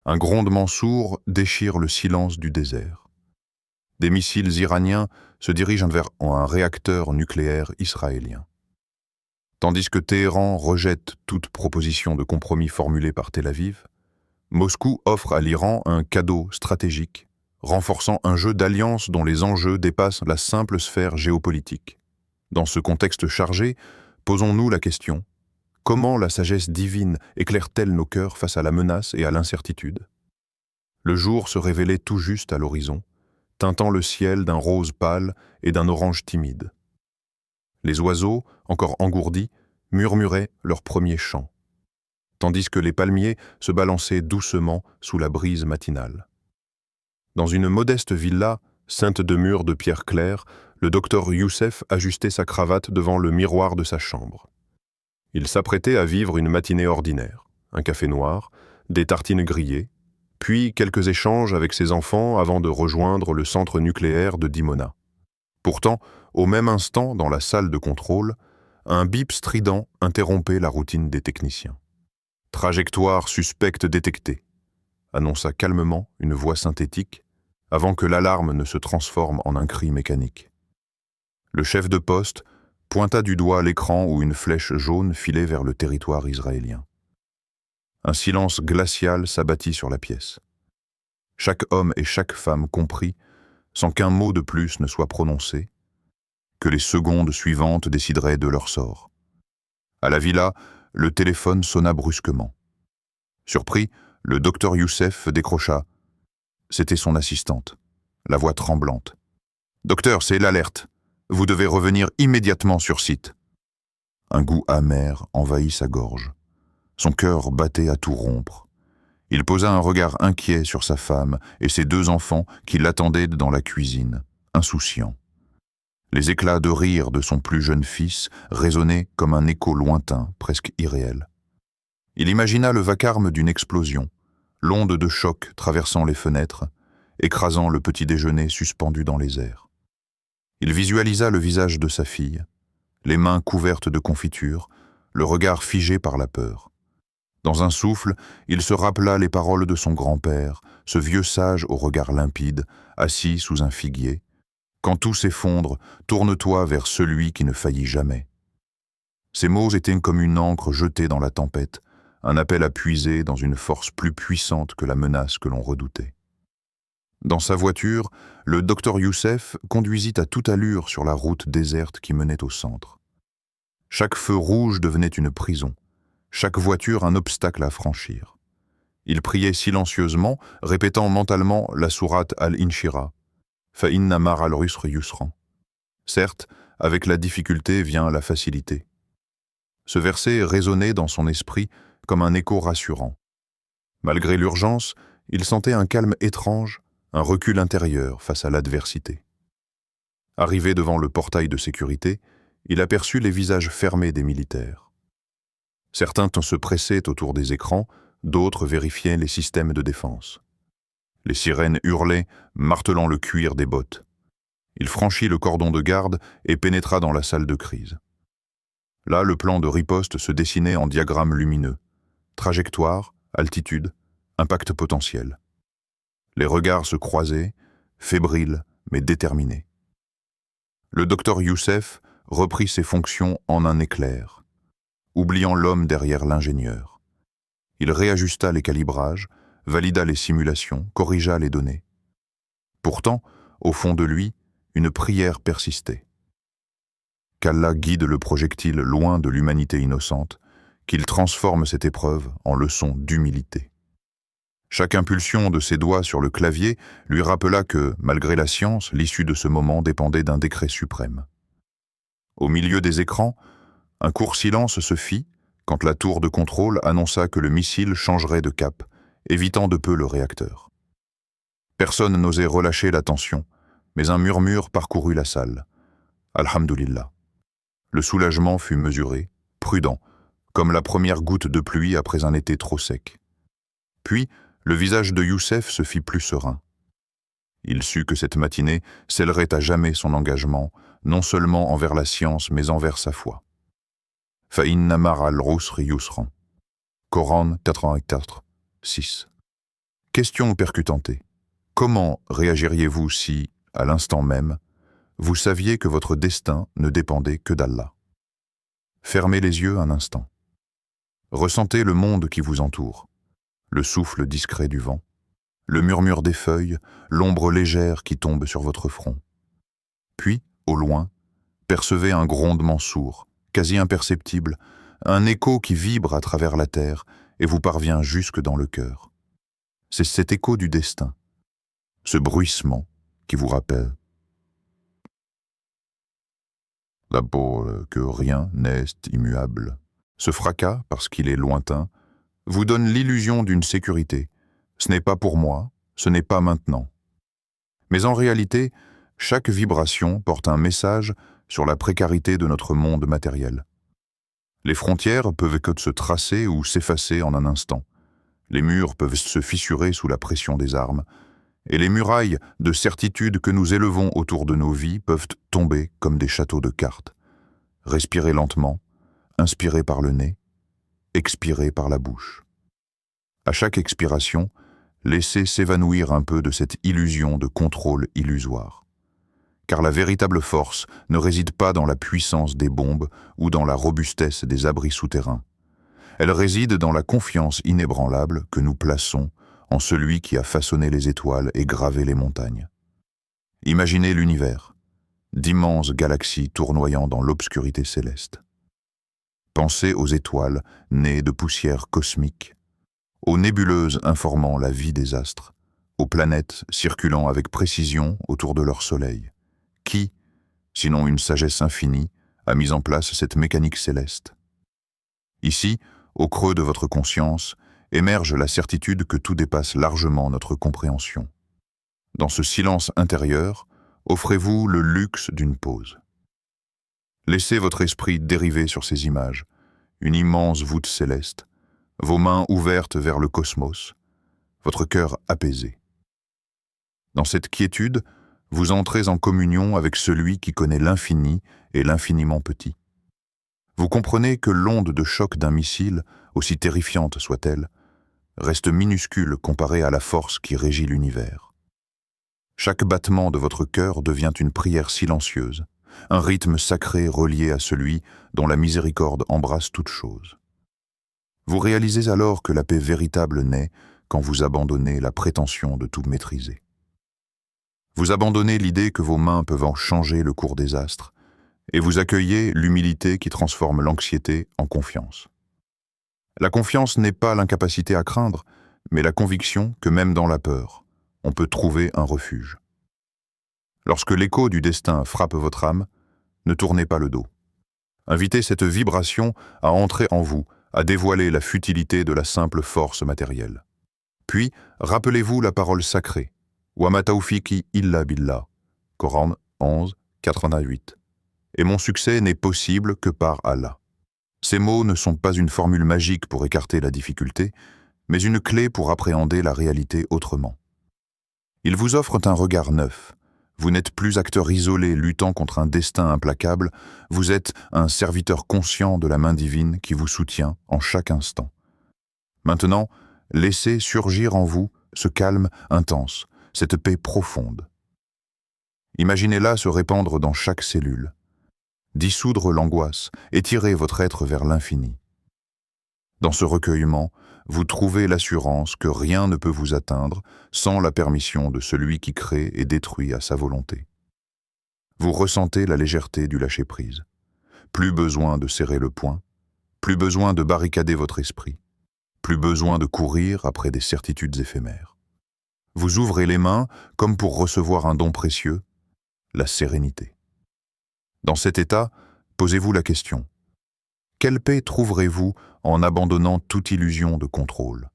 Un grondement sourd déchire le silence du désert. Des missiles iraniens se dirigent vers un réacteur nucléaire israélien. Tandis que Téhéran rejette toute proposition de compromis formulée par Tel Aviv, Moscou offre à l'Iran un cadeau stratégique, renforçant un jeu d'alliances dont les enjeux dépassent la simple sphère géopolitique. Dans ce contexte chargé, posons-nous la question: comment la sagesse divine éclaire-t-elle nos cœurs face à la menace et à l'incertitude? Le jour se révélait tout juste à l'horizon, teintant le ciel d'un rose pâle et d'un orange timide. Les oiseaux, encore engourdis, murmuraient leur premier chant, tandis que les palmiers se balançaient doucement sous la brise matinale. Dans une modeste villa, ceinte de murs de pierre claire, le docteur Youssef ajustait sa cravate devant le miroir de sa chambre. Il s'apprêtait à vivre une matinée ordinaire, un café noir, des tartines grillées, puis quelques échanges avec ses enfants avant de rejoindre le centre nucléaire de Dimona. Pourtant, au même instant, dans la salle de contrôle, un bip strident interrompait la routine des techniciens. « Trajectoire suspecte détectée », annonça calmement une voix synthétique, avant que l'alarme ne se transforme en un cri mécanique. Le chef de poste pointa du doigt l'écran où une flèche jaune filait vers le territoire israélien. Un silence glacial s'abattit sur la pièce. Chaque homme et chaque femme comprit, sans qu'un mot de plus ne soit prononcé, que les secondes suivantes décideraient de leur sort. À la villa, le téléphone sonna brusquement. Surpris, le docteur Youssef décrocha. C'était son assistante, la voix tremblante. « Docteur, c'est l'alerte. Vous devez revenir immédiatement sur site. » Un goût amer envahit sa gorge. Son cœur battait à tout rompre. Il posa un regard inquiet sur sa femme et ses deux enfants qui l'attendaient dans la cuisine, insouciants. Les éclats de rire de son plus jeune fils résonnaient comme un écho lointain, presque irréel. Il imagina le vacarme d'une explosion, l'onde de choc traversant les fenêtres, écrasant le petit déjeuner suspendu dans les airs. Il visualisa le visage de sa fille, les mains couvertes de confiture, le regard figé par la peur. Dans un souffle, il se rappela les paroles de son grand-père, ce vieux sage au regard limpide, assis sous un figuier. « Quand tout s'effondre, tourne-toi vers celui qui ne faillit jamais. » Ces mots étaient comme une encre jetée dans la tempête, un appel à puiser dans une force plus puissante que la menace que l'on redoutait. Dans sa voiture, le docteur Youssef conduisit à toute allure sur la route déserte qui menait au centre. Chaque feu rouge devenait une prison, chaque voiture un obstacle à franchir. Il priait silencieusement, répétant mentalement la sourate al-Inshira, « Fa inna mar al-usri yusran ». Certes, avec la difficulté vient la facilité. Ce verset résonnait dans son esprit comme un écho rassurant. Malgré l'urgence, il sentait un calme étrange, un recul intérieur face à l'adversité. Arrivé devant le portail de sécurité, il aperçut les visages fermés des militaires. Certains se pressaient autour des écrans, d'autres vérifiaient les systèmes de défense. Les sirènes hurlaient, martelant le cuir des bottes. Il franchit le cordon de garde et pénétra dans la salle de crise. Là, le plan de riposte se dessinait en diagramme lumineux. Trajectoire, altitude, impact potentiel. Les regards se croisaient, fébriles mais déterminés. Le docteur Youssef reprit ses fonctions en un éclair, oubliant l'homme derrière l'ingénieur. Il réajusta les calibrages, valida les simulations, corrigea les données. Pourtant, au fond de lui, une prière persistait. Qu'Allah guide le projectile loin de l'humanité innocente, qu'il transforme cette épreuve en leçon d'humilité. Chaque impulsion de ses doigts sur le clavier lui rappela que, malgré la science, l'issue de ce moment dépendait d'un décret suprême. Au milieu des écrans, un court silence se fit quand la tour de contrôle annonça que le missile changerait de cap, évitant de peu le réacteur. Personne n'osait relâcher la tension, mais un murmure parcourut la salle. Alhamdulillah. Le soulagement fut mesuré, prudent, comme la première goutte de pluie après un été trop sec. Puis, le visage de Youssef se fit plus serein. Il sut que cette matinée scellerait à jamais son engagement, non seulement envers la science, mais envers sa foi. Fa inna ma'al usri yusran. Coran 84, 6. Question percutante. Comment réagiriez-vous si, à l'instant même, vous saviez que votre destin ne dépendait que d'Allah? Fermez les yeux un instant. Ressentez le monde qui vous entoure, le souffle discret du vent, le murmure des feuilles, l'ombre légère qui tombe sur votre front. Puis, au loin, percevez un grondement sourd, quasi imperceptible, un écho qui vibre à travers la terre et vous parvient jusque dans le cœur. C'est cet écho du destin, ce bruissement qui vous rappelle d'abord que rien n'est immuable. Ce fracas, parce qu'il est lointain, vous donne l'illusion d'une sécurité. Ce n'est pas pour moi, ce n'est pas maintenant. Mais en réalité, chaque vibration porte un message sur la précarité de notre monde matériel. Les frontières peuvent que se tracer ou s'effacer en un instant. Les murs peuvent se fissurer sous la pression des armes, et les murailles de certitude que nous élevons autour de nos vies peuvent tomber comme des châteaux de cartes. Respirez lentement, inspirez par le nez, expirez par la bouche. À chaque expiration, laissez s'évanouir un peu de cette illusion de contrôle illusoire. Car la véritable force ne réside pas dans la puissance des bombes ou dans la robustesse des abris souterrains. Elle réside dans la confiance inébranlable que nous plaçons en celui qui a façonné les étoiles et gravé les montagnes. Imaginez l'univers, d'immenses galaxies tournoyant dans l'obscurité céleste. Pensez aux étoiles nées de poussière cosmique, aux nébuleuses informant la vie des astres, aux planètes circulant avec précision autour de leur soleil. Qui, sinon une sagesse infinie, a mis en place cette mécanique céleste? Ici, au creux de votre conscience, émerge la certitude que tout dépasse largement notre compréhension. Dans ce silence intérieur, offrez-vous le luxe d'une pause. Laissez votre esprit dériver sur ces images, une immense voûte céleste, vos mains ouvertes vers le cosmos, votre cœur apaisé. Dans cette quiétude, vous entrez en communion avec celui qui connaît l'infini et l'infiniment petit. Vous comprenez que l'onde de choc d'un missile, aussi terrifiante soit-elle, reste minuscule comparée à la force qui régit l'univers. Chaque battement de votre cœur devient une prière silencieuse, un rythme sacré relié à celui dont la miséricorde embrasse toute chose. Vous réalisez alors que la paix véritable naît quand vous abandonnez la prétention de tout maîtriser. Vous abandonnez l'idée que vos mains peuvent en changer le cours des astres, et vous accueillez l'humilité qui transforme l'anxiété en confiance. La confiance n'est pas l'incapacité à craindre, mais la conviction que même dans la peur, on peut trouver un refuge. Lorsque l'écho du destin frappe votre âme, ne tournez pas le dos. Invitez cette vibration à entrer en vous, à dévoiler la futilité de la simple force matérielle. Puis, rappelez-vous la parole sacrée, « Wa ma tawfiqi illa billah » Coran 11, 88. Et mon succès n'est possible que par Allah. Ces mots ne sont pas une formule magique pour écarter la difficulté, mais une clé pour appréhender la réalité autrement. Ils vous offrent un regard neuf. Vous n'êtes plus acteur isolé luttant contre un destin implacable, vous êtes un serviteur conscient de la main divine qui vous soutient en chaque instant. Maintenant, laissez surgir en vous ce calme intense, cette paix profonde. Imaginez-la se répandre dans chaque cellule. Dissoudre l'angoisse, étirer votre être vers l'infini. Dans ce recueillement, vous trouvez l'assurance que rien ne peut vous atteindre sans la permission de celui qui crée et détruit à sa volonté. Vous ressentez la légèreté du lâcher-prise. Plus besoin de serrer le poing, plus besoin de barricader votre esprit, plus besoin de courir après des certitudes éphémères. Vous ouvrez les mains comme pour recevoir un don précieux, la sérénité. Dans cet état, posez-vous la question. Quelle paix trouverez-vous en abandonnant toute illusion de contrôle?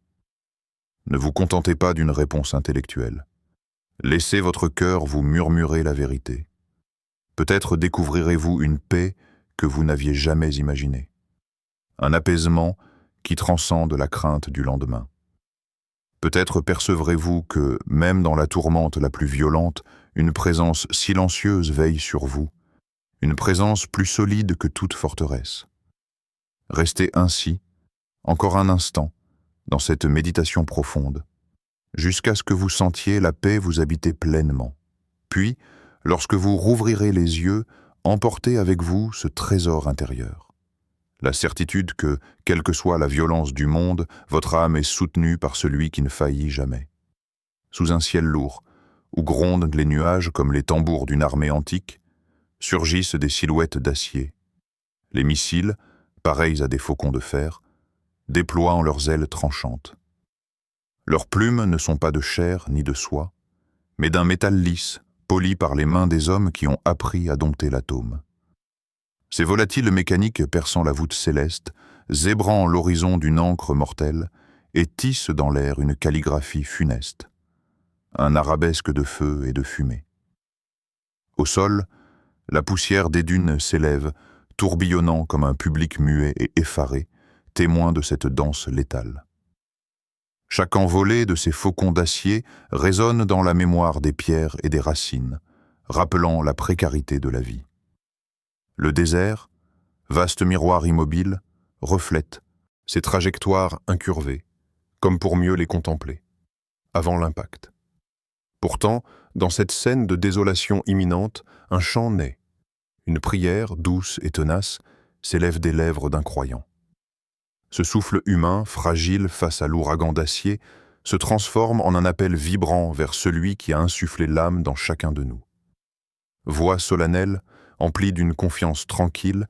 Ne vous contentez pas d'une réponse intellectuelle. Laissez votre cœur vous murmurer la vérité. Peut-être découvrirez-vous une paix que vous n'aviez jamais imaginée. Un apaisement qui transcende la crainte du lendemain. Peut-être percevrez-vous que, même dans la tourmente la plus violente, une présence silencieuse veille sur vous, une présence plus solide que toute forteresse. Restez ainsi, encore un instant, dans cette méditation profonde, jusqu'à ce que vous sentiez la paix vous habiter pleinement. Puis, lorsque vous rouvrirez les yeux, emportez avec vous ce trésor intérieur. La certitude que, quelle que soit la violence du monde, votre âme est soutenue par celui qui ne faillit jamais. Sous un ciel lourd, où grondent les nuages comme les tambours d'une armée antique, surgissent des silhouettes d'acier. Les missiles, pareils à des faucons de fer, déploient leurs ailes tranchantes. Leurs plumes ne sont pas de chair ni de soie, mais d'un métal lisse, poli par les mains des hommes qui ont appris à dompter l'atome. Ces volatiles mécaniques perçant la voûte céleste, zébrant l'horizon d'une encre mortelle, et tissent dans l'air une calligraphie funeste, un arabesque de feu et de fumée. Au sol, la poussière des dunes s'élève, tourbillonnant comme un public muet et effaré, témoin de cette danse létale. Chaque envolée de ces faucons d'acier résonne dans la mémoire des pierres et des racines, rappelant la précarité de la vie. Le désert, vaste miroir immobile, reflète ces trajectoires incurvées, comme pour mieux les contempler, avant l'impact. Pourtant, dans cette scène de désolation imminente, un chant naît. Une prière, douce et tenace, s'élève des lèvres d'un croyant. Ce souffle humain, fragile face à l'ouragan d'acier, se transforme en un appel vibrant vers celui qui a insufflé l'âme dans chacun de nous. Voix solennelle, emplie d'une confiance tranquille,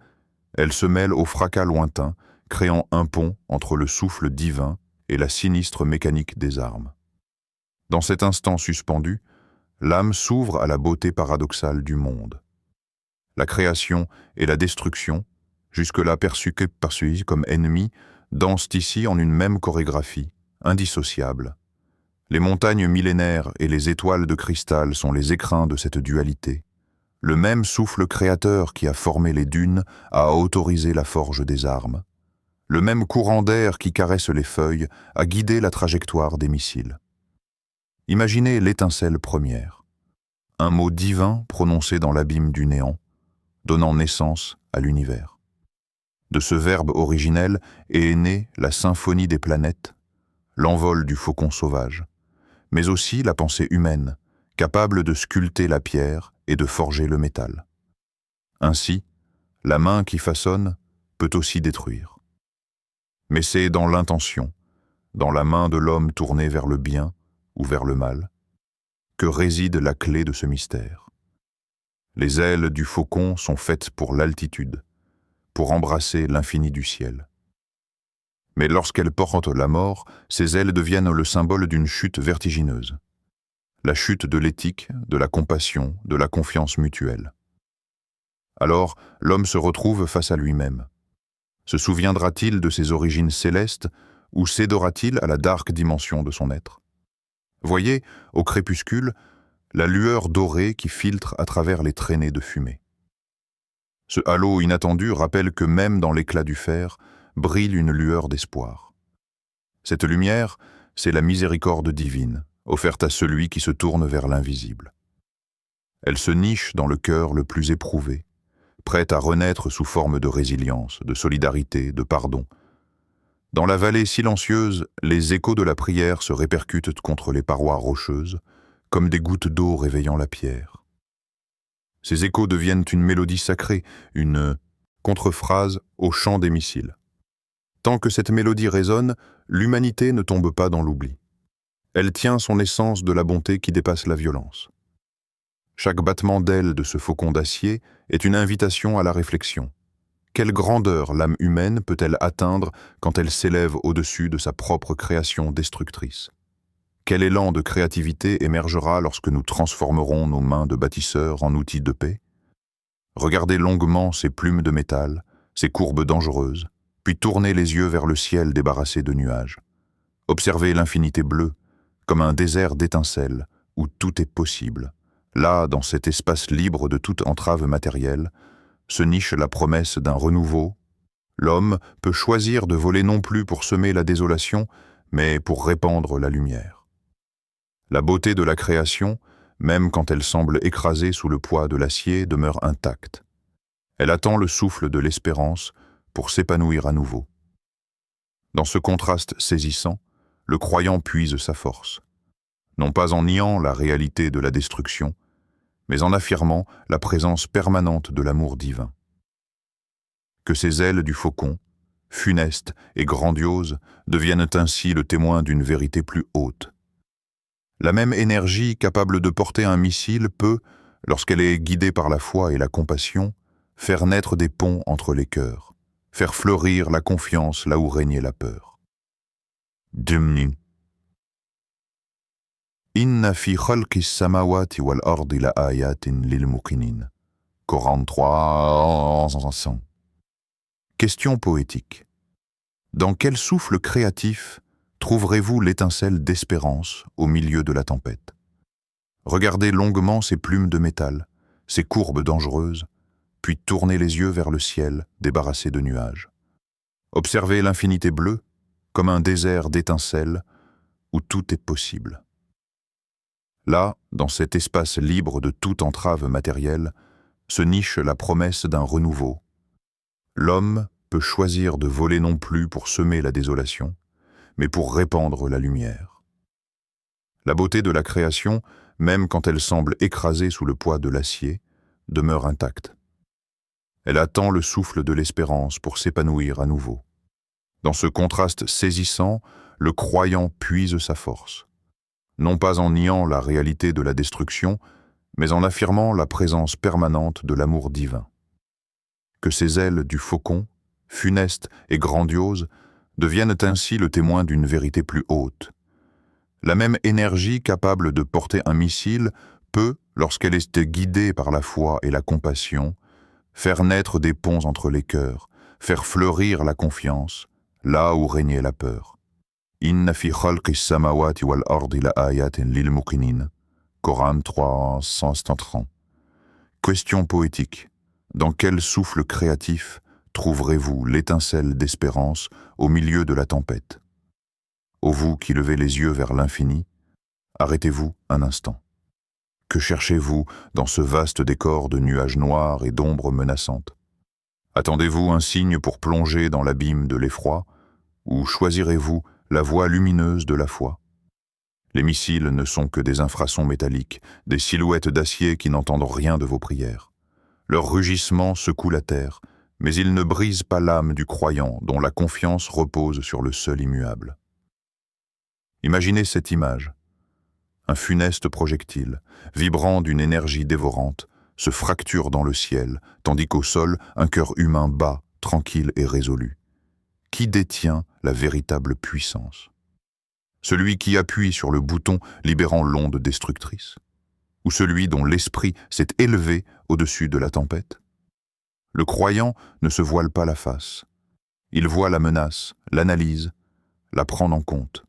elle se mêle au fracas lointain, créant un pont entre le souffle divin et la sinistre mécanique des armes. Dans cet instant suspendu, l'âme s'ouvre à la beauté paradoxale du monde. La création et la destruction, jusque-là perçues comme ennemis, dansent ici en une même chorégraphie, indissociable. Les montagnes millénaires et les étoiles de cristal sont les écrins de cette dualité. Le même souffle créateur qui a formé les dunes a autorisé la forge des armes. Le même courant d'air qui caresse les feuilles a guidé la trajectoire des missiles. Imaginez l'étincelle première, un mot divin prononcé dans l'abîme du néant, donnant naissance à l'univers. De ce verbe originel est née la symphonie des planètes, l'envol du faucon sauvage, mais aussi la pensée humaine, capable de sculpter la pierre et de forger le métal. Ainsi, la main qui façonne peut aussi détruire. Mais c'est dans l'intention, dans la main de l'homme tournée vers le bien ou vers le mal, que réside la clé de ce mystère. Les ailes du faucon sont faites pour l'altitude, pour embrasser l'infini du ciel. Mais lorsqu'elles portent la mort, ces ailes deviennent le symbole d'une chute vertigineuse. La chute de l'éthique, de la compassion, de la confiance mutuelle. Alors, l'homme se retrouve face à lui-même. Se souviendra-t-il de ses origines célestes ou cédera-t-il à la dark dimension de son être? Voyez, au crépuscule, la lueur dorée qui filtre à travers les traînées de fumée. Ce halo inattendu rappelle que même dans l'éclat du fer, brille une lueur d'espoir. Cette lumière, c'est la miséricorde divine, offerte à celui qui se tourne vers l'invisible. Elle se niche dans le cœur le plus éprouvé, prête à renaître sous forme de résilience, de solidarité, de pardon. Dans la vallée silencieuse, les échos de la prière se répercutent contre les parois rocheuses, comme des gouttes d'eau réveillant la pierre. Ces échos deviennent une mélodie sacrée, une contrephrase au chant des missiles. Tant que cette mélodie résonne, l'humanité ne tombe pas dans l'oubli. Elle tient son essence de la bonté qui dépasse la violence. Chaque battement d'aile de ce faucon d'acier est une invitation à la réflexion. Quelle grandeur l'âme humaine peut-elle atteindre quand elle s'élève au-dessus de sa propre création destructrice? Quel élan de créativité émergera lorsque nous transformerons nos mains de bâtisseurs en outils de paix? Regardez longuement ces plumes de métal, ces courbes dangereuses, puis tournez les yeux vers le ciel débarrassé de nuages. Observez l'infinité bleue, comme un désert d'étincelles, où tout est possible. Là, dans cet espace libre de toute entrave matérielle, se niche la promesse d'un renouveau. L'homme peut choisir de voler non plus pour semer la désolation, mais pour répandre la lumière. La beauté de la création, même quand elle semble écrasée sous le poids de l'acier, demeure intacte. Elle attend le souffle de l'espérance pour s'épanouir à nouveau. Dans ce contraste saisissant, le croyant puise sa force. non pas en niant la réalité de la destruction, mais en affirmant la présence permanente de l'amour divin. Que ces ailes du faucon, funestes et grandioses, deviennent ainsi le témoin d'une vérité plus haute. La même énergie capable de porter un missile peut, lorsqu'elle est guidée par la foi et la compassion, faire naître des ponts entre les cœurs, faire fleurir la confiance là où régnait la peur. Dumni. Inna fi khalqis samawati wal ardi la ayatin lil muqinin. Coran 3:100. Question poétique. Dans quel souffle créatif trouverez-vous l'étincelle d'espérance au milieu de la tempête? Regardez longuement ces plumes de métal, ces courbes dangereuses, puis tournez les yeux vers le ciel débarrassé de nuages. Observez l'infinité bleue, comme un désert d'étincelles où tout est possible. Là, dans cet espace libre de toute entrave matérielle, se niche la promesse d'un renouveau. L'homme peut choisir de voler non plus pour semer la désolation, mais pour répandre la lumière. La beauté de la création, même quand elle semble écrasée sous le poids de l'acier, demeure intacte. Elle attend le souffle de l'espérance pour s'épanouir à nouveau. Dans ce contraste saisissant, le croyant puise sa force, non pas en niant la réalité de la destruction, mais en affirmant la présence permanente de l'amour divin. Que ces ailes du faucon, funestes et grandioses, deviennent ainsi le témoin d'une vérité plus haute. La même énergie capable de porter un missile peut, lorsqu'elle est guidée par la foi et la compassion, faire naître des ponts entre les cœurs, faire fleurir la confiance, là où régnait la peur. Inna fi khalqis samawati wal ardi la ayatin lil muqinin. Coran 3:130. Question poétique. Dans quel souffle créatif trouverez-vous l'étincelle d'espérance au milieu de la tempête? Ô vous qui levez les yeux vers l'infini, arrêtez-vous un instant. Que cherchez-vous dans ce vaste décor de nuages noirs et d'ombres menaçantes? Attendez-vous un signe pour plonger dans l'abîme de l'effroi, ou choisirez-vous la voie lumineuse de la foi? Les missiles ne sont que des infrasons métalliques, des silhouettes d'acier qui n'entendent rien de vos prières. Leur rugissement secoue la terre, mais ils ne brisent pas l'âme du croyant dont la confiance repose sur le seul immuable. Imaginez cette image. Un funeste projectile, vibrant d'une énergie dévorante, se fracture dans le ciel, tandis qu'au sol, un cœur humain bat, tranquille et résolu. Qui détient la véritable puissance? Celui qui appuie sur le bouton libérant l'onde destructrice? Ou celui dont l'esprit s'est élevé au-dessus de la tempête? Le croyant ne se voile pas la face. Il voit la menace, l'analyse, la prend en compte.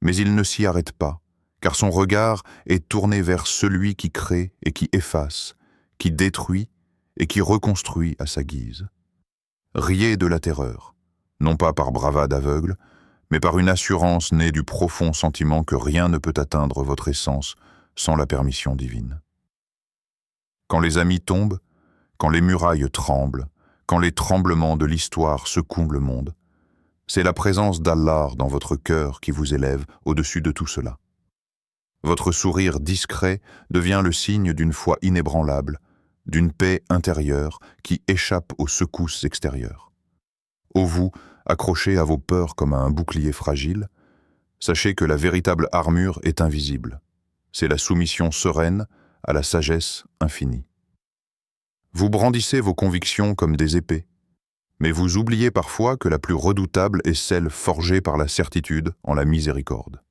Mais il ne s'y arrête pas, car son regard est tourné vers celui qui crée et qui efface, qui détruit et qui reconstruit à sa guise. Riez de la terreur, non pas par bravade aveugle, mais par une assurance née du profond sentiment que rien ne peut atteindre votre essence sans la permission divine. Quand les amis tombent, quand les murailles tremblent, quand les tremblements de l'histoire secouent le monde, c'est la présence d'Allah dans votre cœur qui vous élève au-dessus de tout cela. Votre sourire discret devient le signe d'une foi inébranlable, d'une paix intérieure qui échappe aux secousses extérieures. Ô vous, accrochés à vos peurs comme à un bouclier fragile, sachez que la véritable armure est invisible. C'est la soumission sereine à la sagesse infinie. Vous brandissez vos convictions comme des épées, mais vous oubliez parfois que la plus redoutable est celle forgée par la certitude en la miséricorde.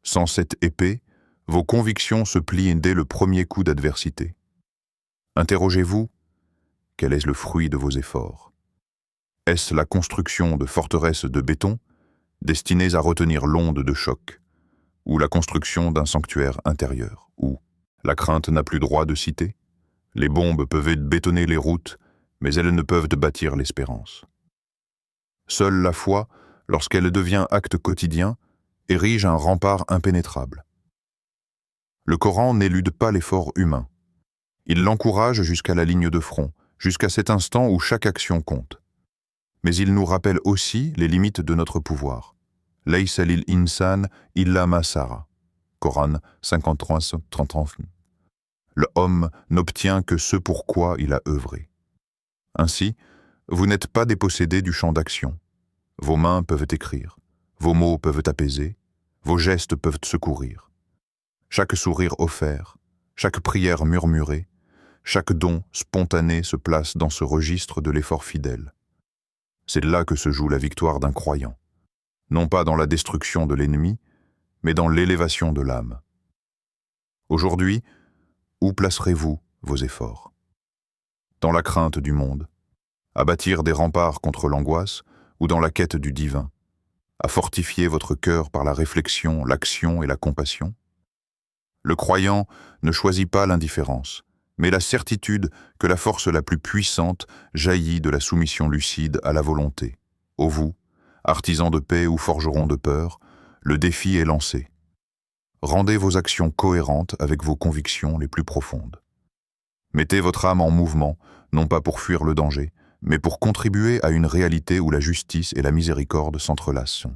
Sans cette épée, vos convictions se plient dès le premier coup d'adversité. Interrogez-vous, quel est le fruit de vos efforts? Est-ce la construction de forteresses de béton, destinées à retenir l'onde de choc, ou la construction d'un sanctuaire intérieur, où la crainte n'a plus droit de citer? Les bombes peuvent bétonner les routes, mais elles ne peuvent bâtir l'espérance. Seule la foi, lorsqu'elle devient acte quotidien, érige un rempart impénétrable. Le Coran n'élude pas l'effort humain. Il l'encourage jusqu'à la ligne de front, jusqu'à cet instant où chaque action compte. Mais il nous rappelle aussi les limites de notre pouvoir. Laysa lil insan illa ma sara. Coran 53-39. Le homme n'obtient que ce pour quoi il a œuvré. Ainsi, vous n'êtes pas dépossédé du champ d'action. Vos mains peuvent écrire, vos mots peuvent apaiser, vos gestes peuvent secourir. Chaque sourire offert, chaque prière murmurée, chaque don spontané se place dans ce registre de l'effort fidèle. C'est là que se joue la victoire d'un croyant, non pas dans la destruction de l'ennemi, mais dans l'élévation de l'âme. Aujourd'hui, où placerez-vous vos efforts? Dans la crainte du monde, à bâtir des remparts contre l'angoisse ou dans la quête du divin, à fortifier votre cœur par la réflexion, l'action et la compassion? Le croyant ne choisit pas l'indifférence, mais la certitude que la force la plus puissante jaillit de la soumission lucide à la volonté. Ô vous, artisans de paix ou forgerons de peur, le défi est lancé. Rendez vos actions cohérentes avec vos convictions les plus profondes. Mettez votre âme en mouvement, non pas pour fuir le danger, mais pour contribuer à une réalité où la justice et la miséricorde s'entrelacent.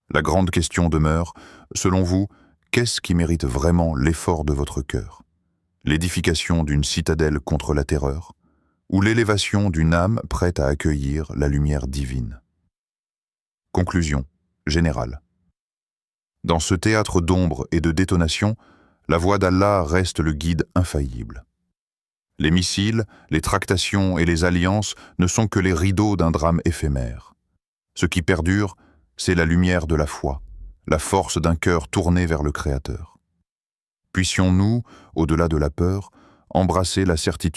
La grande question demeure, selon vous, qu'est-ce qui mérite vraiment l'effort de votre cœur? L'édification d'une citadelle contre la terreur, ou l'élévation d'une âme prête à accueillir la lumière divine? Conclusion générale. Dans ce théâtre d'ombre et de détonation, la voix d'Allah reste le guide infaillible. Les missiles, les tractations et les alliances ne sont que les rideaux d'un drame éphémère. Ce qui perdure, c'est la lumière de la foi, la force d'un cœur tourné vers le Créateur. Puissions-nous, au-delà de la peur, embrasser la certitude